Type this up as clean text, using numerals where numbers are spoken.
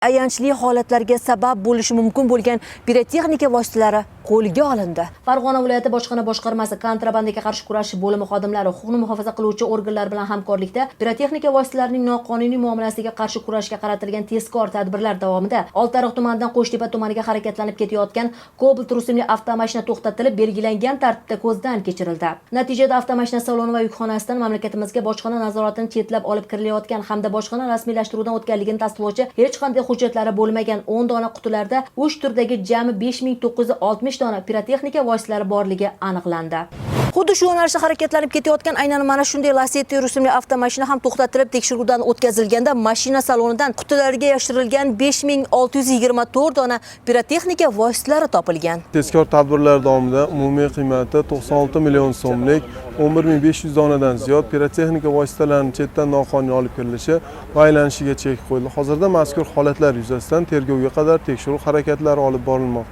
ayanchli holatlarga sabab bo'lishi mumkin bo'lgan pirotexnika vositalari qo'lga olindi. Farg'ona viloyati bojxona boshqarmasi kontrabandaga qarshi kurashish bo'limi xodimlari huquqni muhofaza qiluvchi organlar bilan hamkorlikda pirotexnika vositalarining noqonuniy muomalasiga qarshi kurashga qaratilgan tezkor tadbirlar davomida Oltiariq tumanidan Qo'shtepa tumaniga harakatlanib ketayotgan Cobalt rusumli avtomashina to'xtatilib, belgilangan tartibda ko'zdan kechirildi. Natijada avtomashina saloni va yukxonasidan mamlakatimizga bojxona nazoratini chetlab olib kirilayotgan hamda bojxona rasmiylashtiruvdan o'tganligini tasdiqlovchi hech qanday hujjatlari bo'lmagan 10 dona qutilarda 3 turdagi jami 5960 dona pirotexnika vositalari borligi aniqlandi. Xuddi shu yo'nalishda harakatlanib ketayotgan aynan mana shunday Lacetti rusumli avtomashina ham to'xtatilib tekshiruvdan o'tkazilganda mashina salonidan qutilarga yashirilgan 5624 dona pirotexnika vositalari topilgan. Tezkor tadbirlar davomida umumiy qiymati 96 million so'mlik 11500 donadan ziyod pirotexnika vositalarining chetdan noqonuniy olib kirilishi va aylanishiga chek qo'yildi. Hozirda mazkur holatlar yuzasidan tergovga qadar tekshiruv harakatlari olib borilmoqda.